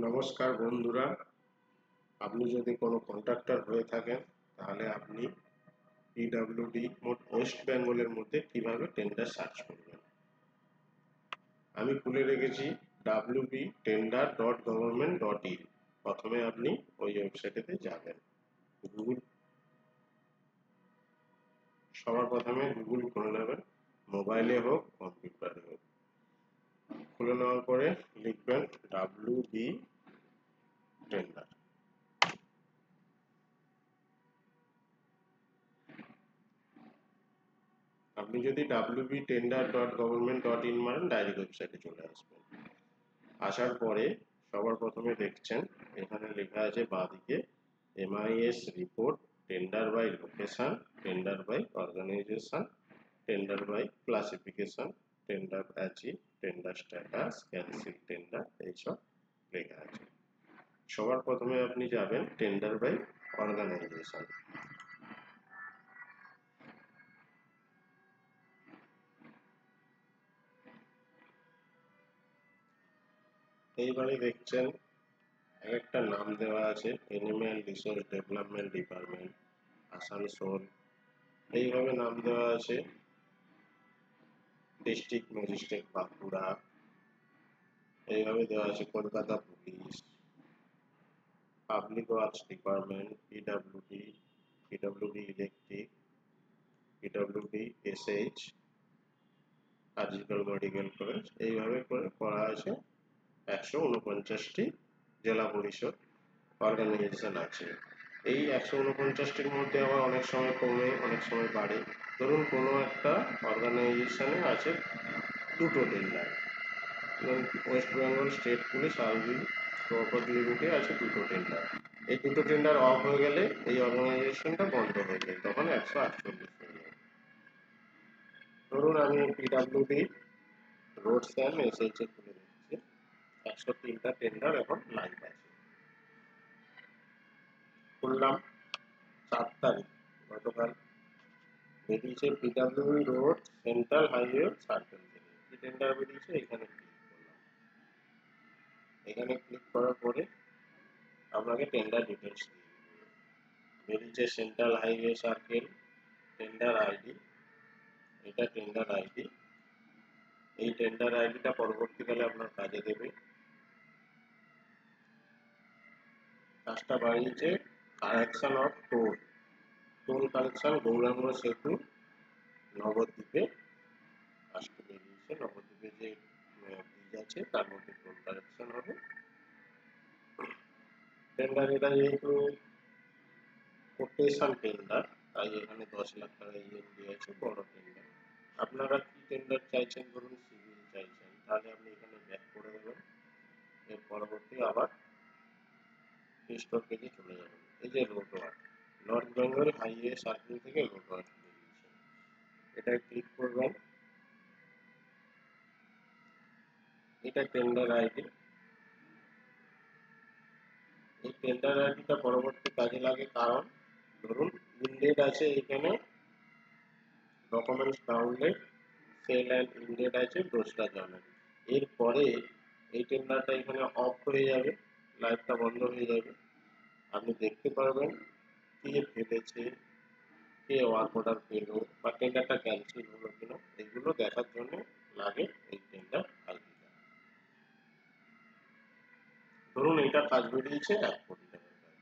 নমস্কার বন্ধুরা, আপনি যদি কোনো কন্ট্রাক্টর হয়ে থাকেন তাহলে আপনি পিডব্লিউডি মোট ওয়েস্ট বেঙ্গলের মধ্যে কিভাবে টেন্ডার সার্চ করবেন। আমি খুলে রেখেছি wp.tender.government.in। প্রথমে আপনি ওই ওয়েবসাইটেতে যাবেন। গুগল সবার প্রথমে গুগল খুলে নেবেন, মোবাইলে হোক কম্পিউটারে হোক। খুলে নেওয়ার পরে লিখবেন wp টেন্ডার। আপনি যদি wp.tender.government.in মারেন ডাইরেক্ট ওয়েবসাইটে চলে আসবেন। আসার পরে সবার প্রথমে দেখছেন এখানে লেখা আছে বাঁদিকে MIS report, tender by location, tender by organisation, tender by classification, tender achieve, tender status, cancel tender, এইসব লেখা আছে। সবার প্রথমে আপনি যাবেন টেন্ডার বাই অর্গানাইজেশন। এইবারে দেখছেন একটা নাম দেওয়া আছে animal resource development department, Asansol. এইভাবে নাম দেওয়া আছে ডিস্ট্রিক্ট ম্যাজিস্ট্রেট বাঁকুড়া। এইভাবে দেওয়া আছে Kolkata police, public works department, PWD electric, PWD SH, surgical medical college. এইভাবে করে করা আছে 149টি জেলা পরিষদ অর্গানাইজেশন আছে। এই 149টির মধ্যে আবার অনেক সময় কমে অনেক সময় বাড়ে। ধরুন কোনো একটা অর্গানাইজেশনে আছে দুটো tender, West Bengal state police service property লিমিটে আছে দুটো টেন্ডার। এই দুটো টেন্ডার অফ হয়ে গেলে এই অর্গানাইজেশনটা বন্ধ হয়ে যায়, তখন 148 হয়ে যায়। ধরুন আমি পিডব্লিউডি রোডস অ্যান্ড এসএইচ এ খুলে দিচ্ছি, 103টা টেন্ডার এখন লাইভ আছে। খুললাম 4 তারিখ, গতকাল বেরিয়েছে PWD road central highway circle থেকে কি টেন্ডার বেরিয়েছে, এখানে ক্লিক করলাম। এখানে ক্লিক করার পরে আপনাকে টেন্ডার ডিটেলস দিয়ে দেবে। বেরিয়েছে central highway circle, tender ID, এটা টেন্ডার আইডি। এই টেন্ডার আইডিটা পরবর্তীকালে আপনার কাজে দেবে। কাজটা বাড়িয়েছে correction of toll, toll collection Gauranga Setu নবদ্বীপে। কাজটা বেরিয়েছে নবদ্বীপে যে ব্রিজ আছে তার মধ্যে টোল কালেকশন হবে। টেন্ডার এটা যেহেতু কোটেশন টেন্ডার, তাই এখানে 10 লাখ টাকা ইএমডি আছে, বড় টেন্ডার। আপনারা কি টেন্ডার চাইছেন, ধরুন সিভিল চাইছেন, তাহলে আপনি এখানে ব্যাক করে দেবেন। এর পরবর্তী আবার স্টক পেজে চলে যাবেন। এই যে road work, north Bengal highway circle থেকে রোড ওয়ার্ক বেরিয়েছে, এটায় ক্লিক করবেন। এটা টেন্ডার আইডি। এই টেন্ডার আইডিটা পরবর্তী কাজে লাগে, কারণ ধরুন ইনডেট আছে এখানে, ডকুমেন্টস ডাউনলোড সেল অ্যান্ড ইনডেট আছে 2রা জানুয়ারি। এরপরে এই টেন্ডারটা এখানে অফ হয়ে যাবে, লাইভটা বন্ধ হয়ে যাবে। আপনি দেখতে পারবেন কে ফেলেছে, কে ওয়ার্ক অর্ডার পেলো, বা টেন্ডারটা ক্যান্সেল হলো কিনা, এগুলো দেখার জন্য লাগে এই টেন্ডার আইডিটা। ধরুন এটা কাজ বেরিয়েছে 1 কোটি টাকার কাজ।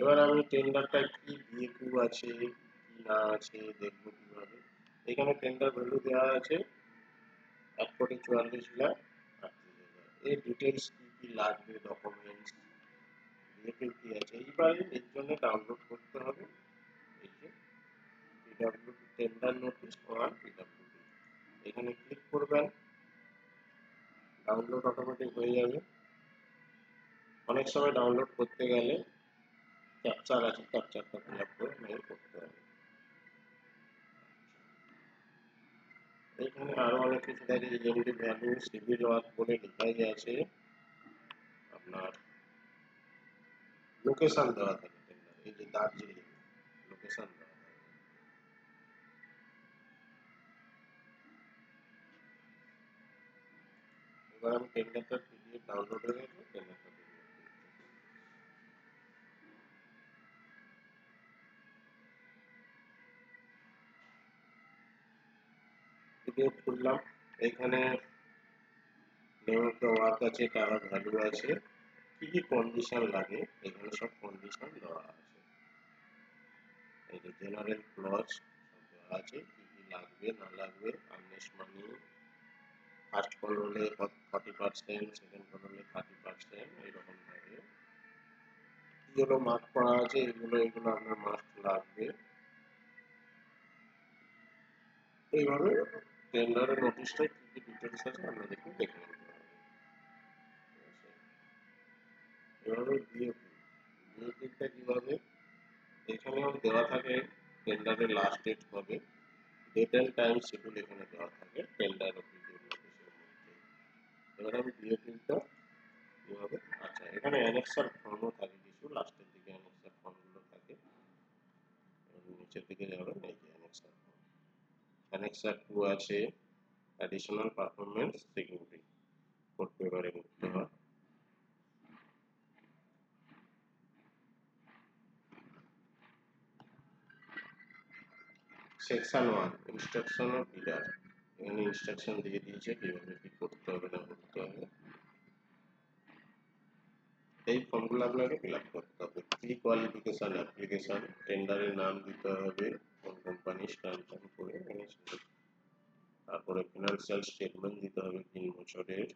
এবার আমি টেন্ডারটা কি ভিএকিউ আছে কি না আছে দেখবো কিভাবে। এখানে টেন্ডার ভ্যালু দেওয়া আছে 1,44,38,000। এর ডিটেলস কি কি লাগবে, ডকুমেন্টস ভিএকিউ কি আছে, এইবারে এর জন্য ডাউনলোড করতে হবে এই যে PWD tender notice on PWD. এখানে ক্লিক করবেন, ডাউনলোড অটোমেটিক হয়ে যাবে। অনেক সময় ডাউনলোড করতে গেলে ক্যাপচার আছে, ক্যাপচারটা ফিল আপ করে মেল করতে হবে। এখানে আরো অনেক কিছু থাকে, ইএমডি ভ্যালু, সিভিল ওয়ার্ক বলে লেখাই আছে। আপনার লোকেশন দেওয়া থাকে টেন্ডার, এই যে দার্জিলিং লোকেশন দেওয়া থাকে। এবার আমি টেন্ডারটা পিডিএফ ডাউনলোড হয়ে গেছে, টেন্ডারটা পিডিএফ খুললাম, এখানে নেম অফ দ্য ওয়ার্ক আছে, টাকা ভ্যালু আছে, কি কি কন্ডিশন লাগে এখানে সব কন্ডিশন দেওয়া আছে। এই যে জেনারেল ক্লজ সব দেওয়া আছে, কি কি লাগবে না লাগবে, আর্নেস্ট মানি, ফার্স্ট কল হলে 40%, সেকেন্ড কল হলে 30%, এইরকম ভাবে যেগুলো মার্ক করা আছে এগুলো আপনার মাস্ট লাগবে। এইভাবে টেন্ডারের নোটিশটা কি কি ডিটেলস আছে আপনাদেরকে দেখে নিতে হবে। এভাবে বিওপিটা কিভাবে, এখানেও দেওয়া থাকে টেন্ডারের লাস্ট ডেট কবে, ডেট এন্ড টাইম শিডিউল এখানে দেওয়া থাকে টেন্ডার ও পিডিএফ নোটিশের মধ্যে। এবার আমি বিওপিটা কিভাবে, আচ্ছা এখানে অ্যানেক্সার ফর্মও থাকে কিছু, লাস্টের দিকে অ্যানেক্সার ফর্মগুলো থাকে, নিচের দিকে যাবেন এই যে অ্যানেক্সার ফর্ম, অ্যানেক্সার 2 আছে অ্যাডিশনাল পারফরম্যান্স সিকিউরিটি কোড পেপারে করতে হয়। সেকশন 1 ইনস্ট্রাকশন অফ বিডার, এখানে ইনস্ট্রাকশন দিয়ে দিয়েছে কিভাবে কি করতে হবে না করতে হবে। এই ফর্মগুলো আপনাকে ফিল আপ করতে হবে। প্রি কোয়ালিফিকেশন অ্যাপ্লিকেশন, টেন্ডারের নাম দিতে হবে, কোন কোম্পানি স্ট্যান্ড করে, তারপরে ফিনান্সিয়াল স্টেটমেন্ট দিতে হবে 3 বছরের,